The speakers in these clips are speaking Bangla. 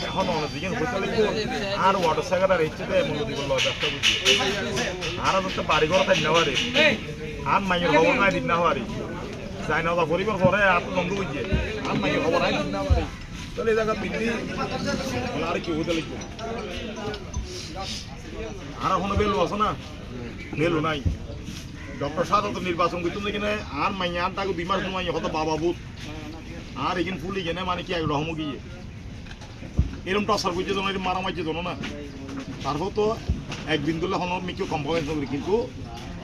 এখন অনেকদিন আর ওয়াটার সাইকেল ইচ্ছে মনোদি বলল ব্যবসা বুঝি আর তো বাড়ি ঘর তাই না পারি আর মাইয়ের খবর নাই দিন না পারি যাই না পরিবার পরে আর তো বন্ধু বুঝছে আর মাইয়ের খবর নাই দিন না পারি তাহলে এই জায়গা বৃদ্ধি আর কি হতে লিখবো আর এখনো বেলু আছে না বেলু নাই ডক্টর সাদা তো নির্বাচন করতে কিনে আর মাইয়া আর তাকে 2 মাস সময় হত বাবা বুধ আর এখানে ফুলি কেনে মানে কি এক রহম গিয়ে এরকম টসার করছে জন মারা মারছে জন না তারপর তো এক বিন্দুলে হন কেউ কমপ্লেন করি কিন্তু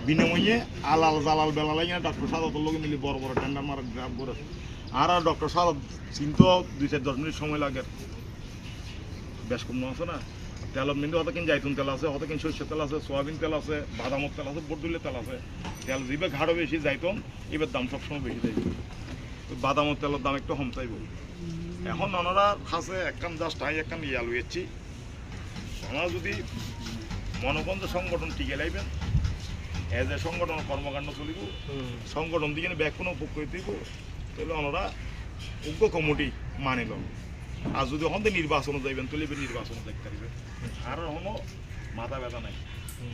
বিনিময়ে আলাল জালাল বেলা লাগে ডক্টর সাদাতের লোক মিলি বড় বড় টেন্ডার মারা গ্রাম করে আর ডক্টর সাদাত চিন্তা 2-4-10 মিনিট সময় লাগে বেশ কম আছে না তেল মিন্দু হয়তো কিন জাইতুন তেল আছে হয়তো কিন সরষের তেল আছে সোয়াবিন তেল আছে বাদামর তেল আছে বরদুলের তেল আছে তেল দিবে ঘাড়ও বেশি যাইতুন এবার দাম সবসময় বেশি যাইবে বাদামর তেলের দাম একটু কম চাইব এখন ওনারা কাছে একখান জাস্ট আই একখান ইয়া লুয়েছি ওনারা যদি মনোবন্ধ সংগঠন টিকে লাইবেন এজ এ সংগঠন কর্মকাণ্ড চলিব সংগঠন দিকে ব্যাগ কোনো পক্ষ দিব তাহলে ওনারা উগ্র কমিটি মানিল আর যদি ওখান থেকে নির্বাচন যাইবেন তাহলে নির্বাচন দেখতে পারবে আর কোনো মাথা ব্যথা নাই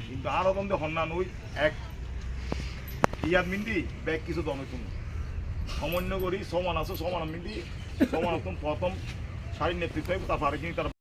কিন্তু আর ওখান থেকে হন্যা নই এক ইয়াদ মিন্দি ব্যাগ কিছু দমে তুমি সমন্বয় করি সমান আছে সমান মিন্দি সমান প্রথম সারির নেতৃত্ব তারপরে কিন্তু তার